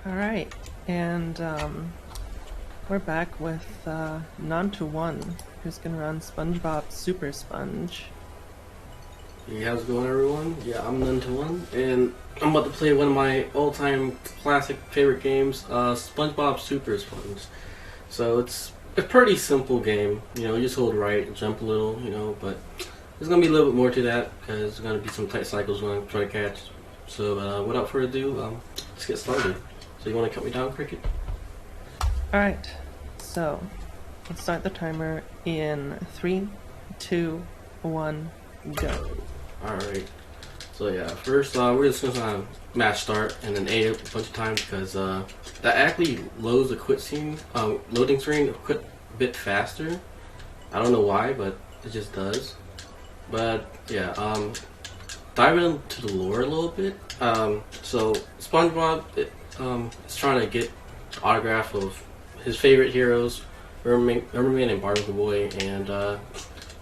Alright, and we're back with None-to-One, who's gonna run Spongebob Squarepants. Hey, how's it going, everyone? Yeah, I'm None-to-One, and I'm about to play one of my all-time classic favorite games, SpongeBob SuperSponge. So it's a pretty simple game. You know, you just hold right, jump a little, you know, but there's gonna be a little bit more to that because there's gonna be some tight cycles when I try to catch. So without further ado, let's get started. So you want to cut me down, Cricket? Alright, so let's start the timer in 3, 2, 1, go. Alright. So yeah, first we're just gonna match start and then A a bunch of times because that actually loads the loading screen a bit faster. I don't know why, but it just does. But yeah, diving into the lore a little bit. So SpongeBob is trying to get autograph of his favorite heroes, Merman and Barnacle Boy, and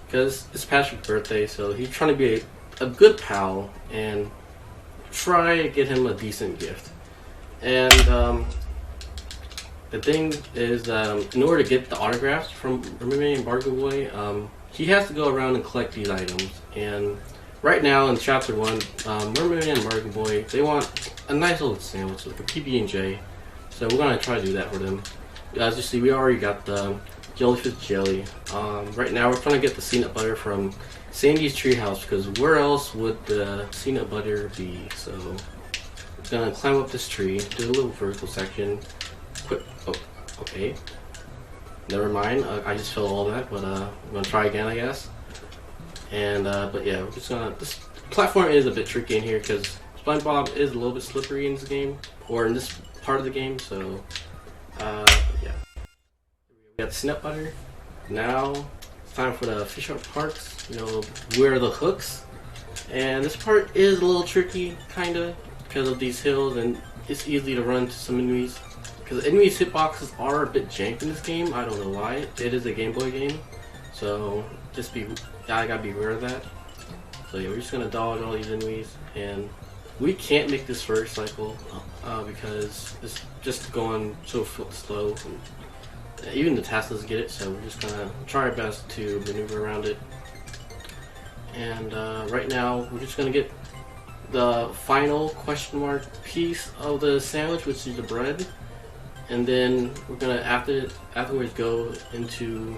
because it's Patrick's birthday, so he's trying to be a good pal and try to get him a decent gift. And the thing is, in order to get the autographs from Merman and Barnacle Boy, he has to go around and collect these items. And right now in Chapter 1, Merman and Barnacle Boy, they want a nice little sandwich with a PB&J. So we're going to try to do that for them. As you see, we already got the jellyfish jelly. Right now we're trying to get the peanut butter from Sandy's treehouse, because where else would the peanut butter be? So we're going to climb up this tree, do a little vertical section. Oh, okay. Never mind, I just fell all that, but I'm going to try again, I guess. And but yeah, we're just gonna. This platform is a bit tricky in here because SpongeBob is a little bit slippery in this game, or in this part of the game. So yeah, we got the peanut butter. Now it's time for the fish out parts. You know, where are the hooks? And this part is a little tricky, kinda, because of these hills, and it's easy to run to some enemies. Because enemies' hitboxes are a bit jank in this game. I don't know why. It is a Game Boy game, so just I gotta be aware of that. So yeah, we're just gonna dodge all these enemies, and we can't make this first cycle because it's just going so slow. And even the Teslas get it, so we're just gonna try our best to maneuver around it. And right now, we're just gonna get the final question mark piece of the sandwich, which is the bread, and then we're gonna afterwards go into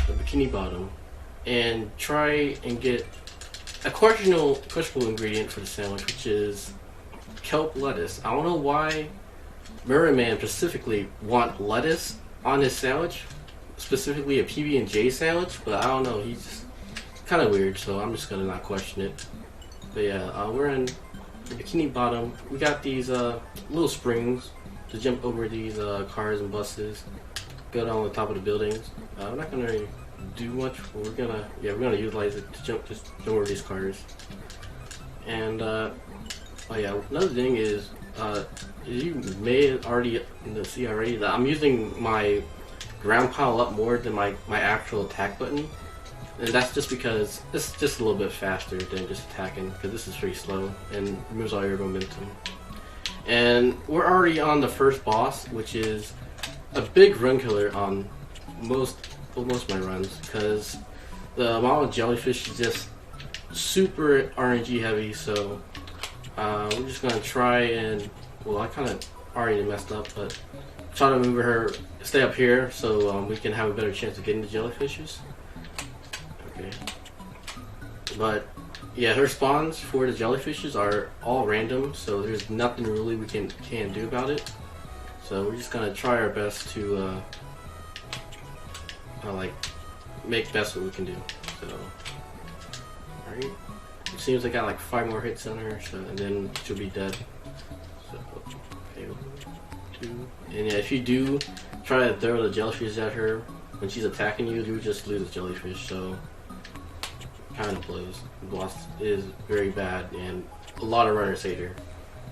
the Bikini Bottom and try and get a questionable ingredient for the sandwich, which is kelp lettuce. I don't know why Merman specifically want lettuce on his sandwich, specifically a PB&J sandwich, but I don't know, he's just kind of weird, so I'm just gonna not question it. But yeah, we're in the Bikini Bottom. We got these little springs to jump over these cars and buses, go down the top of the buildings. I'm not gonna really do much, but we're gonna utilize it to jump over these cars. And oh yeah, another thing is you may already see already that I'm using my ground pound a lot more than my actual attack button, and that's just because it's just a little bit faster than just attacking, because this is pretty slow and removes all your momentum. And we're already on the first boss, which is a big run killer on most of my runs, because the amount of jellyfish is just super RNG heavy. So we're just gonna try and, well, I kind of already messed up, but try to move her, stay up here so we can have a better chance of getting the jellyfishes. Okay, but yeah, her spawns for the jellyfishes are all random, so there's nothing really we can do about it. So we're just gonna try our best to like make best what we can do. So alright, it seems I got like 5 more hits on her, so, and then she'll be dead. So okay, 2, and yeah, if you do try to throw the jellyfish at her when she's attacking you, you just lose the jellyfish. So kind of blows. The boss is very bad, and a lot of runners hate her.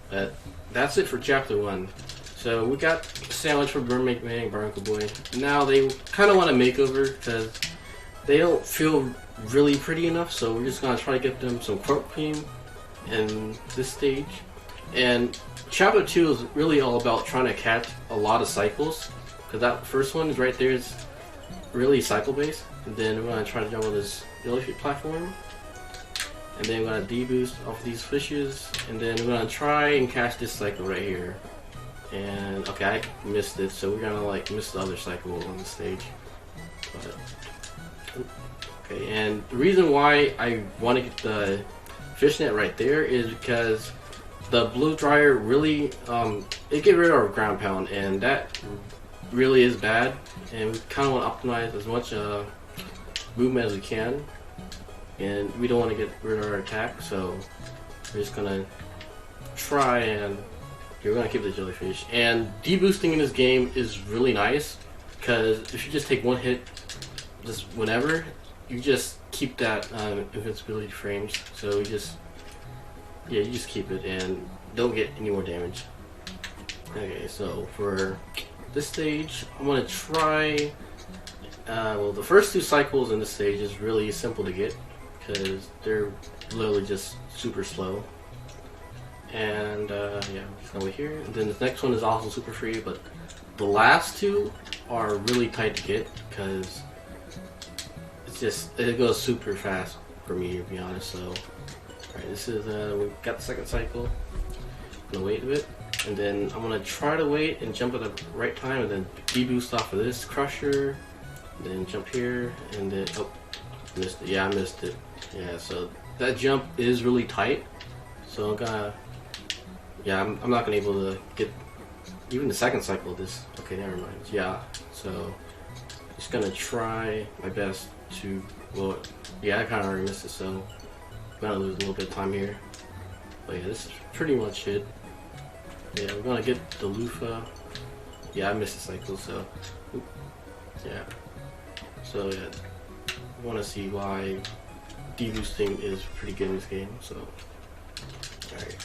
But that's it for Chapter 1. So we got a sandwich for Merman and Barnacle Boy. Now they kind of want a makeover because they don't feel really pretty enough. So we're just gonna try to get them some cork cream in this stage. And chapter 2 is really all about trying to catch a lot of cycles, because that first one is right there is really cycle based. And then we're gonna try to jump on this jellyfish platform, and then we're gonna deboost off these fishes, and then we're gonna try and catch this cycle right here. And okay, I missed it, so we're gonna like miss the other cycle on the stage. But, okay, and the reason why I want to get the fishnet right there is because the blow dryer really it get rid of our ground pound, and that really is bad. And we kind of want to optimize as much movement as we can, and we don't want to get rid of our attack. So we're just gonna try and we're gonna keep the jellyfish. And deboosting in this game is really nice, because if you just take one hit, just whenever, you just keep that invincibility frames. So you just keep it and don't get any more damage. Okay, so for this stage, I'm gonna try. Well, the first 2 cycles in this stage is really simple to get, because they're literally just super slow. And yeah, just over here. And then the next one is also super free, but the last 2 are really tight to get, because it goes super fast for me, to be honest. So, alright, this is we got the second cycle. I'm gonna wait a bit, and then I'm gonna try to wait and jump at the right time, and then deboost off of this crusher, and then jump here, and then missed it. Yeah, I missed it. Yeah, so that jump is really tight. So I'm gonna. Yeah, I'm not gonna be able to get even the second cycle of this. Okay, never mind. Yeah, so just gonna try my best to. Well, yeah, I kind of already missed it, so I'm gonna lose a little bit of time here. But yeah, this is pretty much it. Yeah, we're gonna get the loofah. Yeah, I missed the cycle, so yeah. So yeah, I want to see why deboosting is pretty good in this game. So alright.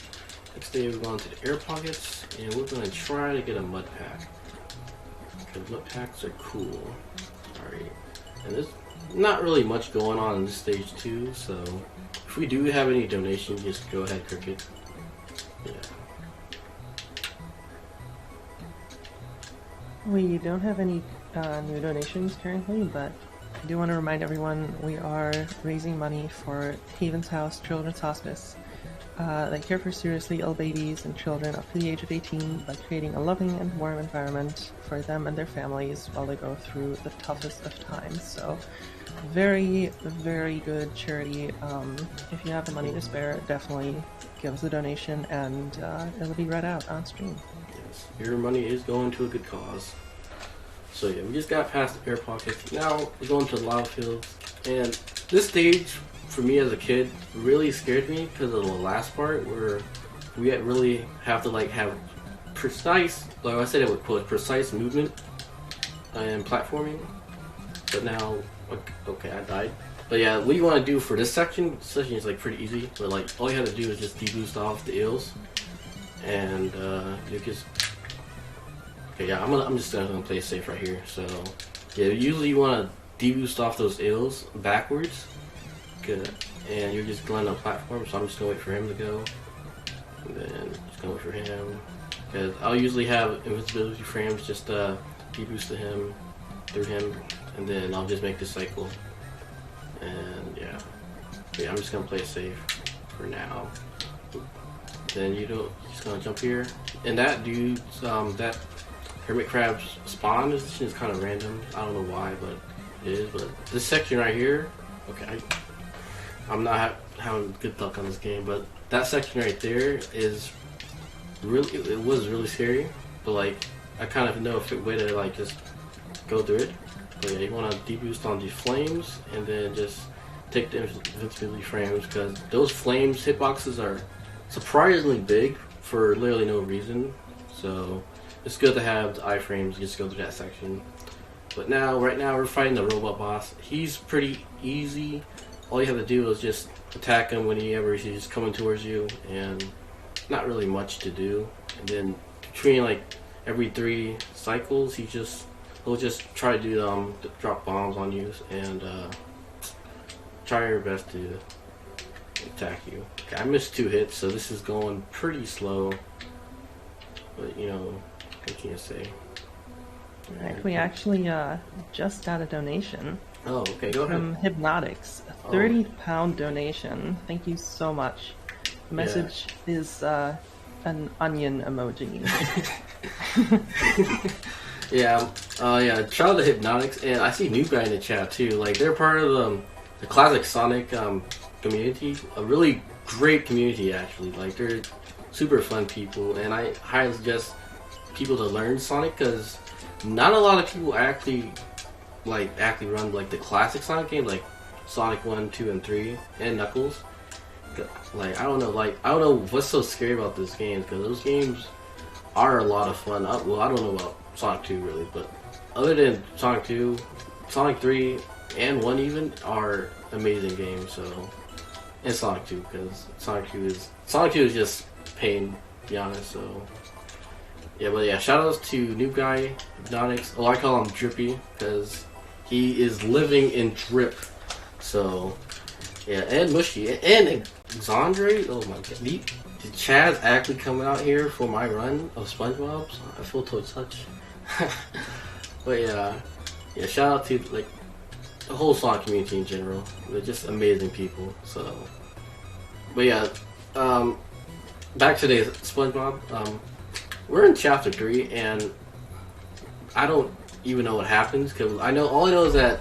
Next day we're going to the air pockets, and we're going to try to get a mud pack, because mud packs are cool. Alright, and there's not really much going on in this stage 2, so if we do have any donations, just go ahead, Cricket. Yeah. We don't have any new donations currently, but I do want to remind everyone we are raising money for Haven's House Children's Hospice. They care for seriously ill babies and children up to the age of 18 by creating a loving and warm environment for them and their families while they go through the toughest of times. So, very, very good charity. If you have the money to spare, definitely give us a donation, and it'll be read out on stream. Yes, your money is going to a good cause. So yeah, we just got past the air pockets. Now we're going to the lava fields, and this stage, for me as a kid, really scared me because of the last part where we really have to like have precise, like I said, it would quote precise movement and platforming. But now, okay, I died. But yeah, what you want to do for this section is like pretty easy. But like all you have to do is just deboost off the eels, and you just. Okay, yeah, I'm just gonna play it safe right here. So yeah, usually you want to deboost off those eels backwards. Good. And you're just going on a platform, so I'm just gonna wait for him to go, and then just gonna wait for him, because I'll usually have invincibility frames just deboost to him through him, and then I'll just make this cycle. And yeah, I'm just gonna play it safe for now. Then just gonna jump here, and that dude's that hermit crab's spawn is kind of random. I don't know why, but it is. But this section right here, okay. I'm not having good luck on this game, but that section right there is really, it was really scary, but like, I kind of know a way to like just go through it. But yeah, you want to deboost on these flames, and then just take the invincibility frames, because those flames hitboxes are surprisingly big for literally no reason. So it's good to have the iframes just go through that section. But right now we're fighting the robot boss. He's pretty easy. All you have to do is just attack him whenever he's coming towards you, and not really much to do. And then between like every 3 cycles, he'll just try to do drop bombs on you, and try your best to attack you. Okay, I missed 2 hits, so this is going pretty slow. But you know, what can you say? Alright, we actually just got a donation Oh, okay, go ahead. from Hypnotics. A 30-pound donation. Thank you so much. The message is an onion emoji. Yeah, shout out to Hypnotics, and I see New Guy in the chat too. Like, they're part of the classic Sonic community. A really great community, actually. Like, they're super fun people, and I highly suggest people to learn Sonic, because not a lot of people actually run like the classic Sonic game, like Sonic 1, 2, and 3, and Knuckles. Like, I don't know what's so scary about this game, because those games are a lot of fun. Well, I don't know about Sonic 2 really, but other than Sonic 2, Sonic 3 and 1 even are amazing games. So, and Sonic 2, because Sonic 2 is just pain, to be honest. So yeah, but yeah, shout outs to Noob Guy, Hypnotics. Oh, I call him Drippy because he is living in drip. So yeah, and Mushy and Xandre. Oh my god, did Chaz actually coming out here for my run of SpongeBob? I feel to touch. But yeah, shout out to like the whole Sonic community in general. They're just amazing people. So, but yeah, back to today's SpongeBob. We're in chapter 3, and I don't even know what happens, because all I know is that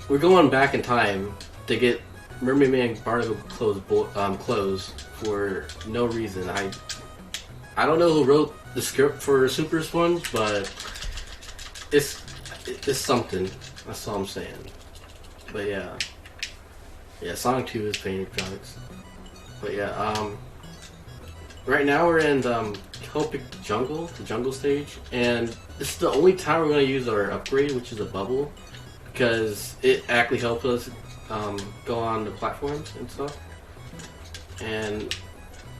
we're going back in time to get Mermaid Man Barnacle clothes for no reason. I don't know who wrote the script for SuperSponge, but it's something. That's all I'm saying. But yeah, Sonic 2 is painted products. But yeah, right now we're in Tropic Jungle, the jungle stage, and this is the only time we're going to use our upgrade, which is a bubble, because it actually helps us go on the platforms and stuff. And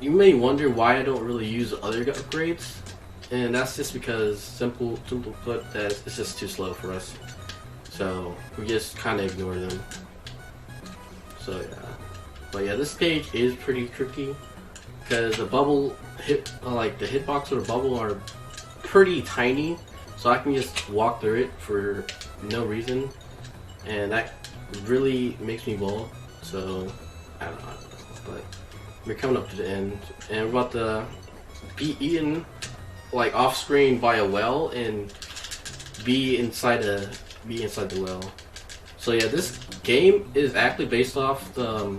you may wonder why I don't really use other upgrades, and that's just because, simple put, that it's just too slow for us. So we just kind of ignore them. So yeah, but yeah, this stage is pretty tricky because the bubble the hitbox or the bubble are pretty tiny, so I can just walk through it for no reason, and that really makes me bold. So I don't know, but we're coming up to the end, and we're about to be eaten like off screen by a whale and be inside the well. So yeah, this game is actually based off the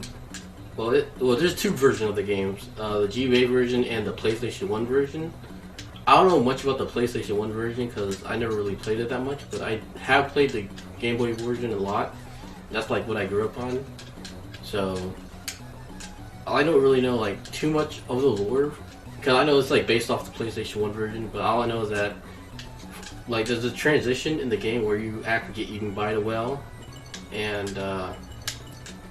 there's 2 versions of the games, the GBA version and the PlayStation 1 version. I don't know much about the PlayStation 1 version because I never really played it that much, but I have played the Game Boy version a lot. That's like what I grew up on. So I don't really know like too much of the lore, because I know it's like based off the PlayStation 1 version, but all I know is that like there's a transition in the game where you actually get eaten by the whale, and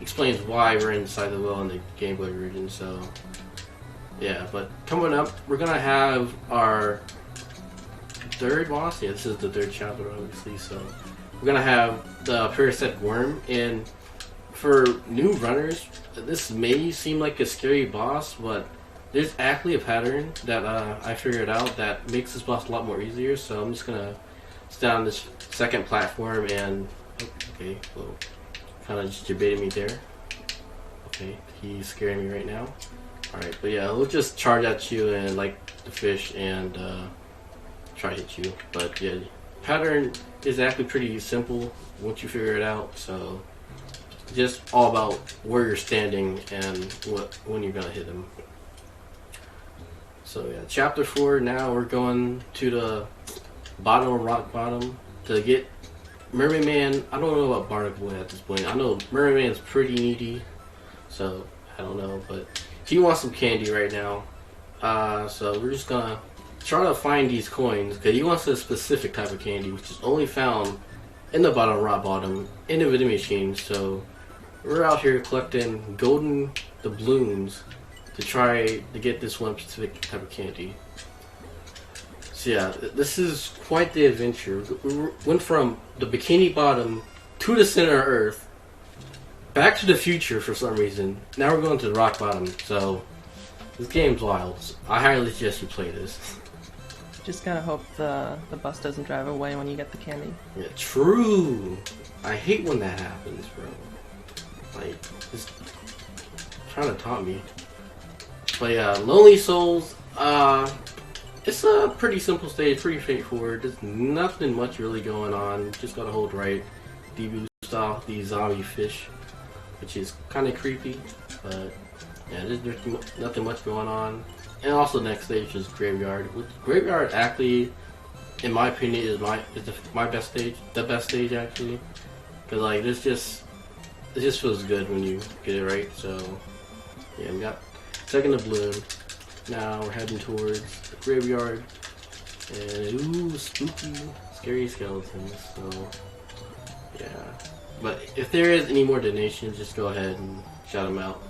explains why we're inside the well in the Game Boy version. So yeah, but coming up, we're gonna have our 3rd boss. Yeah, this is the 3rd chapter, obviously. So we're gonna have the parasitic worm, and for new runners, this may seem like a scary boss, but there's actually a pattern that I figured out that makes this boss a lot more easier. So I'm just gonna stand on this 2nd platform and okay, well, kind of just debated me there. Okay, he's scaring me right now. Alright, but yeah, we'll just charge at you and like the fish and try to hit you. But yeah, pattern is actually pretty simple once you figure it out. So just all about where you're standing and when you're gonna hit him. So yeah, chapter 4. Now we're going to the bottom of rock bottom to get Mermaid Man. I don't know about Barnacle Boy at this point. I know Mermaid Man's pretty needy, so I don't know, but he wants some candy right now. So we're just gonna try to find these coins, because he wants a specific type of candy, which is only found in the bottom of rock bottom in the vending machine. So we're out here collecting golden doubloons to try to get this one specific type of candy. So yeah, this is quite the adventure. We went from the Bikini Bottom to the center of Earth, Back to the Future for some reason. Now we're going to the rock bottom. So this game's wild. I highly suggest you play this. Just gotta hope the bus doesn't drive away when you get the candy. Yeah, true. I hate when that happens, bro. Like, it's trying to taunt me. But yeah, Lonely Souls. It's a pretty simple stage, pretty straightforward. There's nothing much really going on. Just gotta hold right. Deboost off these zombie fish, which is kind of creepy. But yeah, there's nothing much going on. And also next stage is Graveyard. Graveyard actually, in my opinion, is my best stage. The best stage actually, because like it just feels good when you get it right. So yeah, we got Second of Bloom. Now we're heading towards the Graveyard, and ooh, spooky, scary skeletons. So yeah, but if there is any more donations, just go ahead and shout them out.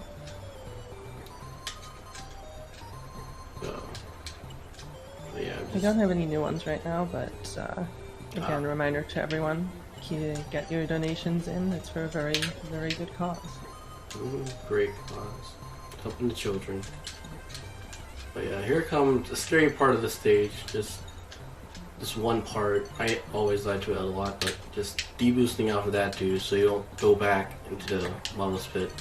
Yeah, We don't have any new ones right now, but again, reminder to everyone, get your donations in. It's for a very, very good cause. Great cause. Helping the children. But yeah, here comes the scary part of the stage. Just this one part. I always lie to it a lot, but just deboosting off of that dude so you don't go back into the lava pit.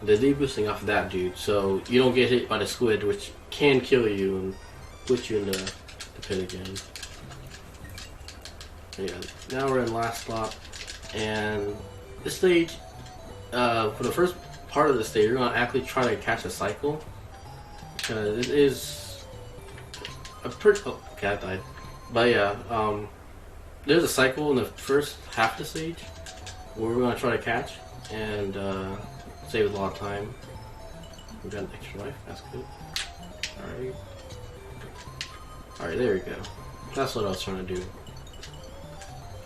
The deboosting off of that dude so you don't get hit by the squid, which can kill you and put you in the pit again. Yeah, now we're in last stop, and this stage, for the first part of the stage, you're gonna actually try to catch a cycle, because it is a pretty. Oh, cat died. But yeah, there's a cycle in the first half of the stage where we're gonna try to catch and save a lot of time. We got an extra life. That's good. All right. Alright, there we go. That's what I was trying to do.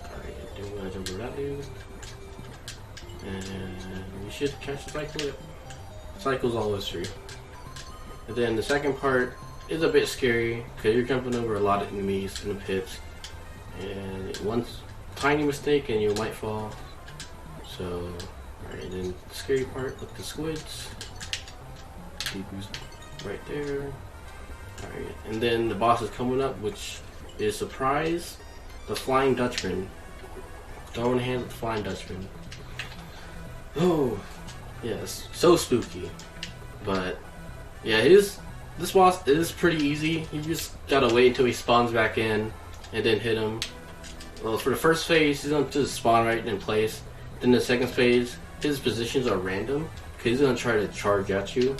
Alright, I'm gonna jump over that dude. And we should catch the cycle. Yep. Cycle's always free. And then the second part is a bit scary because you're jumping over a lot of enemies in the pits. And one tiny mistake and you might fall. So, alright, then the scary part with the squids. Deboost right there. Alright, and then the boss is coming up, which is surprise, the Flying Dutchman. Throwing hands with the Flying Dutchman. Oh, yes, so spooky. But yeah, this boss is pretty easy. You just gotta wait until he spawns back in, and then hit him. Well, for the first phase, he's gonna just spawn right in place. Then the second phase, his positions are random, because he's gonna try to charge at you.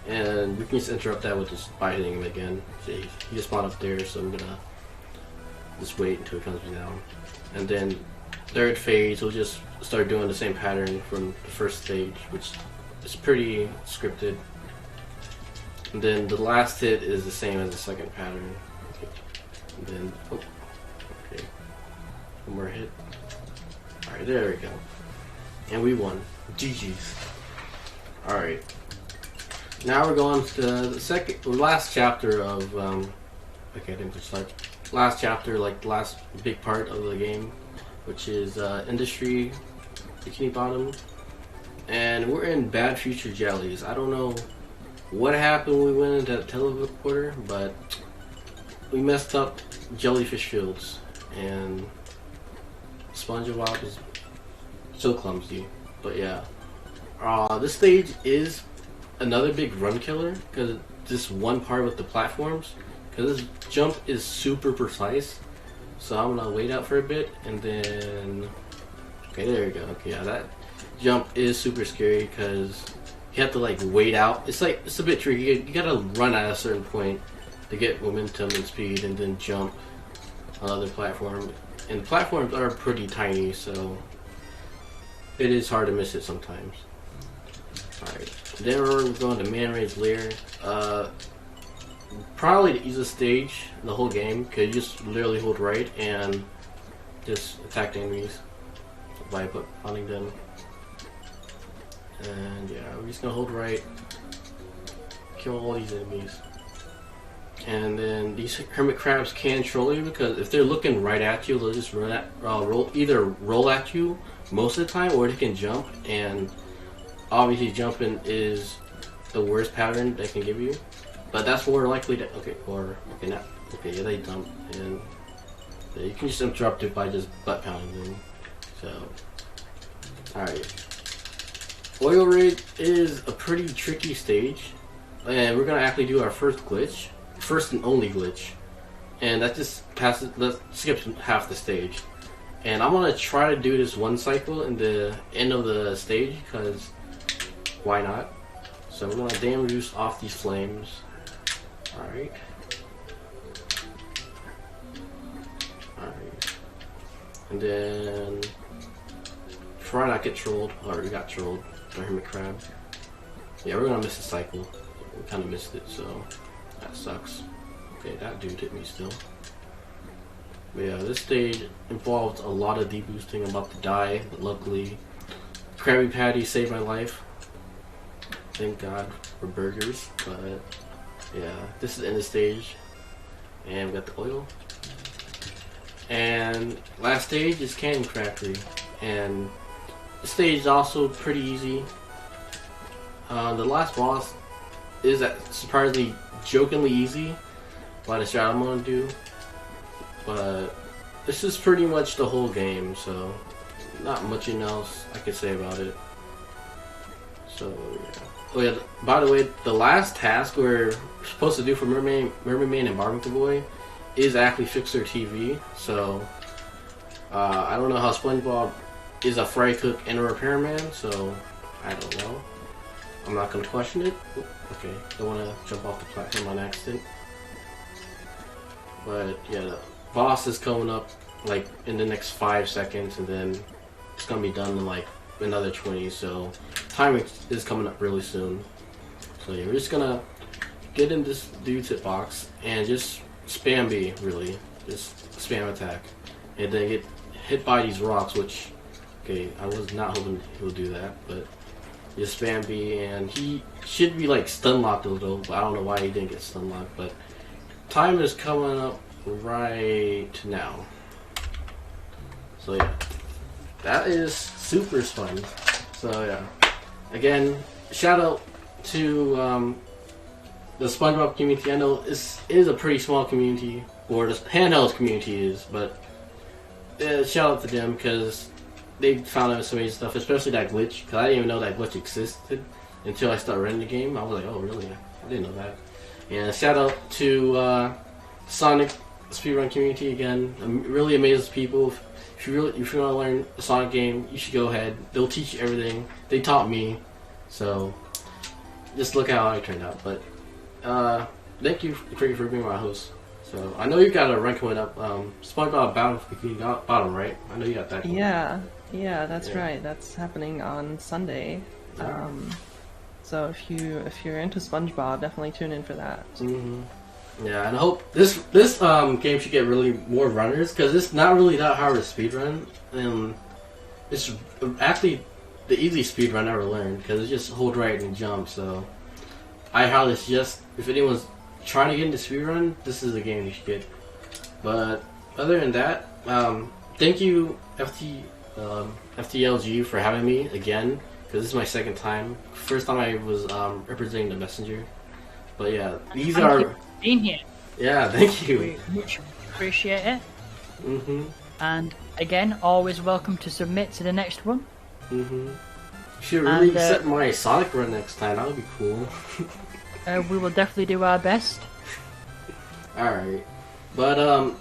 And we can just interrupt that with just by hitting him again. See, he just spawned up there, so I'm gonna just wait until he comes down. And then third phase, we'll just start doing the same pattern from the first stage, which is pretty scripted. And then the last hit is the same as the second pattern. And then, oh, okay, one more hit. Alright, there we go. And we won. GG's. Alright. Now we're going to the last chapter of, okay, I didn't push start. Last chapter, like the last big part of the game, which is Industry Bikini Bottom. And we're in Bad Future Jellies. I don't know what happened when we went into the teleporter, but we messed up Jellyfish Fields. And Spongebob is so clumsy. But yeah. This stage is another big run killer because this one part with the platforms, because this jump is super precise. So I'm gonna wait out for a bit and then, okay, there we go. Okay, yeah, that jump is super scary because you have to like wait out. It's a bit tricky. You gotta run at a certain point to get momentum and speed and then jump on the other platform. And the platforms are pretty tiny, so it is hard to miss it sometimes. Alright, then we're going to Man Ray's Lair. Probably the easiest stage in the whole game, because you just literally hold right and just attack the enemies by pounding them. And yeah, we're just gonna hold right, kill all these enemies. And then these hermit crabs can troll you because if they're looking right at you, they'll just either roll at you most of the time, or they can jump, and obviously jumping is the worst pattern they can give you. But that's more likely to yeah, they jump, and yeah, you can just interrupt it by just butt pounding them. So, alright. Oil rig is a pretty tricky stage, and we're gonna actually do our first glitch, first and only glitch, and that just skips half the stage. And I'm gonna try to do this one cycle in the end of the stage, because why not? So we're gonna damn reduce off these flames. Alright. Alright. And then try not to get trolled. Already got trolled by Hermit Crab. Yeah, we're gonna miss the cycle. We kinda missed it, so that sucks. Okay, that dude hit me still. But yeah, this stage involved a lot of deboosting. I'm about to die, but luckily Krabby Patty saved my life. Thank God for burgers. But yeah, this is the end of the stage. And we got the oil. And last stage is Cannon Crackery. And the stage is also pretty easy. The last boss is surprisingly jokingly easy by the strat I'm gonna do. But this is pretty much the whole game, so not much else I could say about it. So yeah. Oh yeah, by the way, the last task we're supposed to do for Mermaid and Barbecue Boy is actually fix their TV. So I don't know how SpongeBob is a fry cook and a repairman, so I don't know. I'm not gonna question it. Oop, okay, don't wanna jump off the platform on accident. But yeah, the boss is coming up like in the next 5 seconds, and then it's gonna be done in like another 20. So timing is coming up really soon. So yeah, we're just gonna get in this dude's hitbox and just spam B, really, just spam attack, and then get hit by these rocks. Which, okay, I was not hoping he would do that, but just spam B, and he should be like stun locked a little, but I don't know why he didn't get stun locked. But time is coming up right now. So yeah, that is SuperSponge. So yeah, again, shout out to the SpongeBob community. I know it is a pretty small community, or the handheld community is, but shout out to them because they found out some amazing stuff, especially that glitch, because I didn't even know that glitch existed until I started running the game. I was like, oh really? I didn't know that. And shout out to Sonic speedrun community again. Really amazing people. If you want to learn a Sonic game, you should go ahead. They'll teach you everything. They taught me, so just look how I turned out. But thank you for being my host. So I know you got a run coming up. SpongeBob Bottom, right? I know you got that. Yeah, that's right. That's happening on Sunday. So if you're into SpongeBob, definitely tune in for that. Yeah, and I hope this game should get really more runners, because it's not really that hard to speedrun. It's actually the easy speedrun I ever learned, because it's just hold right and jump. So I highly suggest, if anyone's trying to get into speedrun, this is the game you should get. But other than that, thank you FTLG for having me again, because this is my second time. First time I was representing the messenger. But yeah, these Thank are you for being here. Yeah, thank you. We much appreciate it. And again, always welcome to submit to the next one. Should really set my Sonic run next time. That would be cool. We will definitely do our best. Alright. But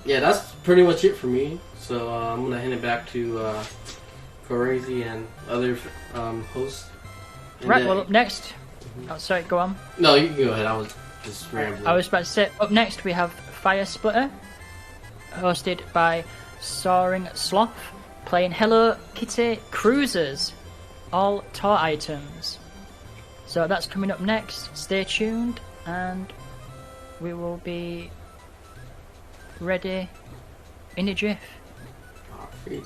yeah, that's pretty much it for me. So I'm gonna hand it back to Crazy and other hosts. And right, well up next... Oh, sorry, go on. No, you can go ahead. I was just rambling. I was about to say, up next we have Fire Splitter, hosted by Soaring Sloth, playing Hello Kitty Cruisers, all toy items. So that's coming up next. Stay tuned, and we will be ready in a jiff. Alright.